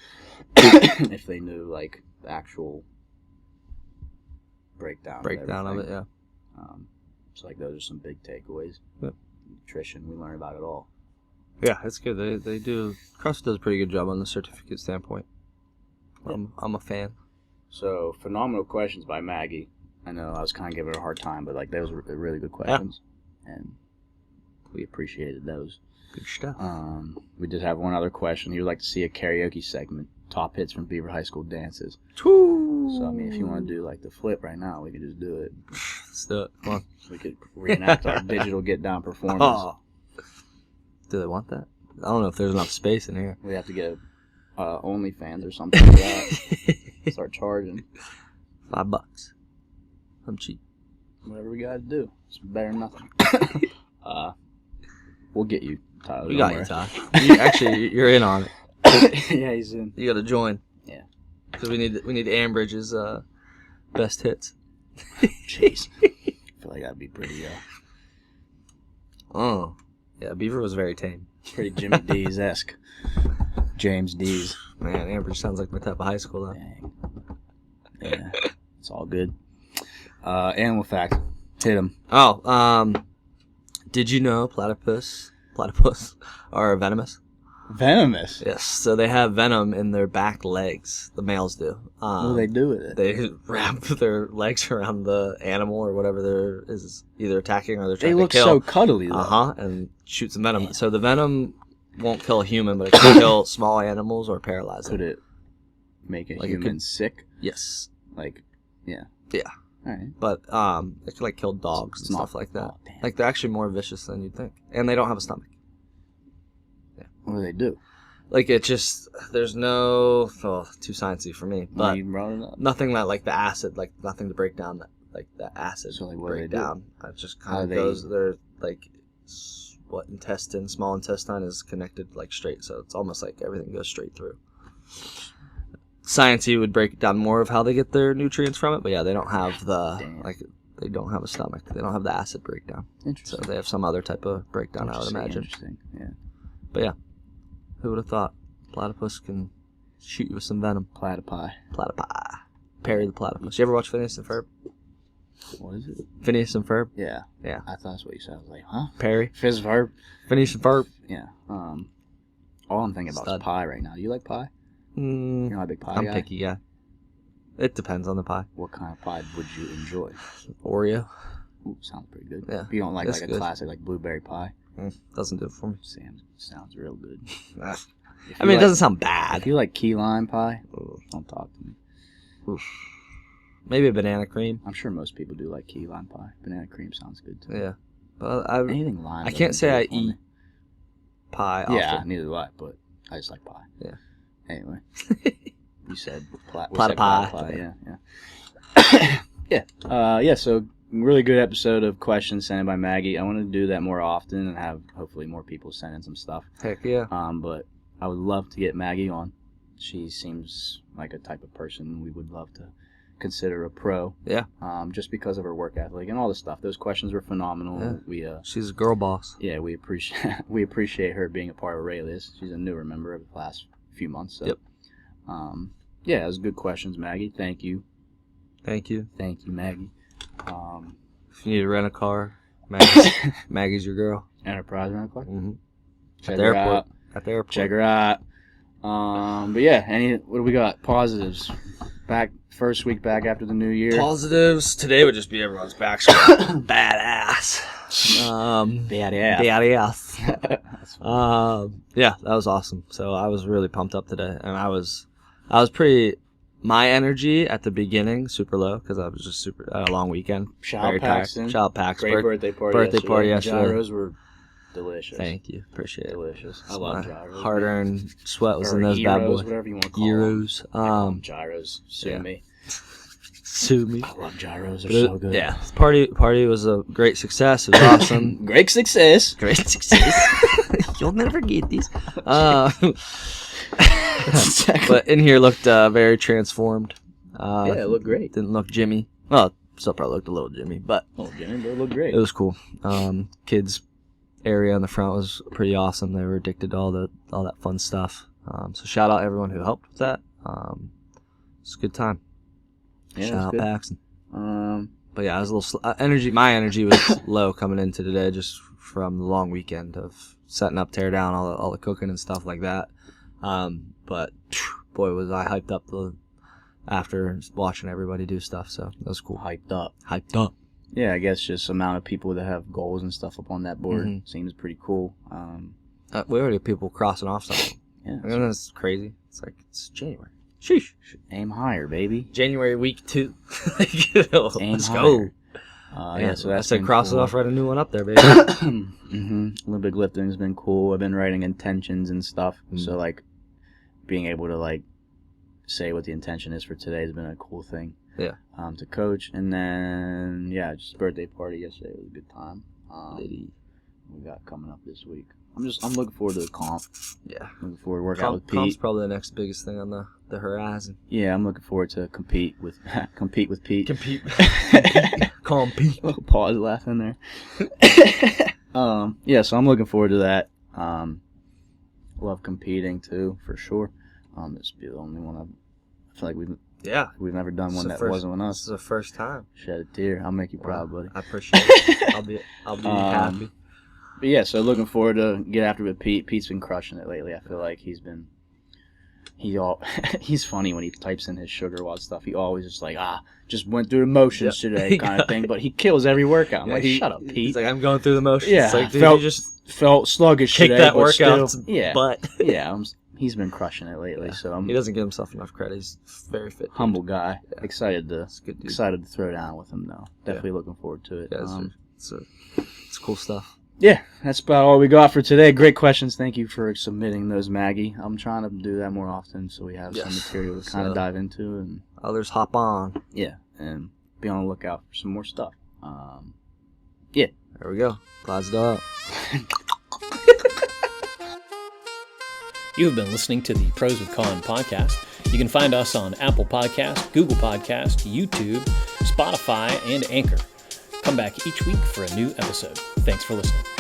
If they knew like the actual breakdown of it, yeah. So like those are some big takeaways. Yep. Nutrition, we learn about it all. Yeah, it's good. They do. CrossFit does a pretty good job on the certificate standpoint. I'm a fan. So phenomenal questions by Maggie. I know I was kind of giving her a hard time, but like those were really good questions, and we appreciated those. Good stuff. We did have one other question. He would like to see a karaoke segment, top hits from Beaver High School dances. Woo! So I mean, if you want to do like the flip right now, we could just do it. Let's do it. Come on. We could reenact our digital get down performance. Oh. Do they want that? I don't know if there's enough space in here. We have to get OnlyFans or something like that. Start charging. $5. I'm cheap. Whatever we gotta do. It's better than nothing. We'll get you, Tyler. We got you, Ty. Actually, you're in on it. Yeah, he's in. You gotta join. Yeah. Because we need Ambridge's best hits. Jeez. I feel like that'd be pretty. Oh. Yeah, Beaver was very tame. Pretty Jimmy D's-esque. James D's. Man, Ambridge sounds like my type of high school, though. Dang. Yeah. It's all good. Animal fact. Hit him. Oh, did you know platypus are venomous? Venomous. Yes, so they have venom in their back legs. The males do. What do they do with it? They wrap their legs around the animal or whatever they're is either attacking or they're They trying look to kill. so cuddly, though. And shoot some venom. So the venom won't kill a human, but it can kill small animals or paralyze them. Could it make a Like, it human could- sick? Yes, Like, yeah. Yeah. All right. but it could like kill dogs It's and not- stuff like that. oh, damn. Like they're actually more vicious than you'd think, and they don't have a stomach. What do they do? Like it just there's no too sciencey for me, Well, but you brought it up. nothing that like the acid, like nothing to break down that like the acid So, like, what do break they do? down. It just How kind of do goes. They're like small intestine is connected like straight, so it's almost like everything goes straight through. Sciencey would break down more of how they get their nutrients from it, but yeah, they don't have the Damn. they don't have a stomach. They don't have the acid breakdown, so Interesting. they have some other type of breakdown. I would imagine. Interesting. Yeah. But yeah, who would have thought platypus can shoot you with some venom? Platypi. Platypi. Perry the platypus. You ever watch Phineas and Ferb? What is it? Phineas and Ferb. Yeah. Yeah. I thought that's what you said. I was like, huh? Perry. Fizz verb. Phineas and Ferb. Yeah. All I'm thinking about Stud. is pie right now. Do you like pie? Mm, You're not a big pie I'm guy? picky guy. It depends on the pie. What kind of pie would you enjoy? Oreo. Ooh, sounds pretty good. Yeah, If you don't like that's like a good. classic like blueberry pie, Doesn't do it for me. sounds real good. I If mean, you it like- doesn't sound bad. If you like key lime pie, Ooh. don't talk to me. Oof. Maybe a banana cream. I'm sure most people do like key lime pie. Banana cream sounds good too. Yeah. But I Anything lime. I can't doesn't say do I it for me. eat pie often. Yeah, neither do I, but I just like pie. Yeah. Anyway, you said Platypi. Yeah, yeah. Yeah, so really good episode of questions sent in by Maggie. I want to do that more often and have hopefully more people send in some stuff. Heck yeah. But I would love to get Maggie on. She seems like a type of person we would love to consider a pro. Yeah. Just because of her work ethic and all the stuff. Those questions were phenomenal. Yeah. We She's a girl boss. yeah, we appreciate her being a part of Raylis. She's a newer member of the last few months. So. Yep. Yeah, it was good questions, Maggie. Thank you, Thank you. Maggie. If you need to rent a car, Maggie's your girl. Enterprise rental car. Mm-hmm. Check At the her airport. out. At the airport. Check her out. But yeah, what do we got? Positives. Back first week back after the new year. Positives. Today would just be everyone's back squat. Badass. Badass. Yeah, that was awesome. So I was really pumped up today, and I was pretty. My energy at the beginning super low because I was just a long weekend. Shout very out Paxton. tired. Shout out Paxton. Great birthday party. birthday party yesterday. Gyros were delicious. Thank you, appreciate it. Delicious. I My love gyros. hard-earned sweat was Or in those bad gyros, boys. whatever you want to call Euros. them. I call them gyros. Sue yeah. me. Sue me. I love gyros. They're But so good. Yeah, party was a great success. It was awesome. Great success. Great success. You'll never get these. But in here looked very transformed. Yeah, it looked great. Didn't look Jimmy. Well, still probably looked a little Jimmy, but Oh, Jimmy, they look great. it was cool. Kids area in the front was pretty awesome. They were addicted to all that fun stuff. So shout out everyone who helped with that. It's a good time. Yeah, Shout out good. Paxton. Um, But yeah, I was a little energy. My energy was low coming into today, just from the long weekend of setting up, tear down, all the cooking and stuff like that. But boy, was I hyped up after watching everybody do stuff. So that was cool. hyped up. Hyped up. Yeah, I guess just amount of people that have goals and stuff up on that board Mhm. seems pretty cool. We already have people crossing off something. Yeah, I mean, that's crazy. It's like it's January. Sheesh. aim higher, baby. January week 2. Aim Let's higher. go. Yeah, so that's I said been cross cool. it off, write a new one up there, baby. Olympic lifting's been cool. I've been writing intentions and stuff. Mm. So like being able to like say what the intention is for today has been a cool thing. Yeah. To coach, and then yeah, just birthday party yesterday was a good time. Lady. We got coming up this week. I'm looking forward to the comp. Yeah. Looking forward to work out with Pete. Comp's probably the next biggest thing on the horizon. Yeah, I'm looking forward to compete with Pete. Compete. Compete. Little pause laughing there. Yeah, so I'm looking forward to that. Love competing too, for sure. This will be the only one I feel like Yeah. we've never done one It's that the wasn't with This is us. the first time. Shed a tear. I'll make you proud, buddy. I appreciate it. I'll be happy. But yeah, so looking forward to get after it with Pete. Pete's been crushing it lately. I feel like he's funny when he types in his sugar WOD stuff. He always just like, just went through the motions today kind of thing. But he kills every workout. I'm like, shut up, Pete. He's like, I'm going through the motions. Yeah, It's like, dude, you just felt sluggish kick today. that but workout still, yeah, butt. yeah. He's been crushing it lately. So I'm He doesn't give himself enough credit. He's very fit. humble guy. Yeah. Excited to Good dude. excited to throw down with him though. Definitely looking forward to it. Yeah, it's cool stuff. Yeah, that's about all we got for today. Great questions. Thank you for submitting those, Maggie. I'm trying to do that more often so we have some material to kind of dive into and others hop on. Yeah, and be on the lookout for some more stuff. Yeah. There we go. Clouds up. You have been listening to the Pros with Colin podcast. You can find us on Apple Podcast, Google Podcast, YouTube, Spotify, and Anchor. Come back each week for a new episode. Thanks for listening.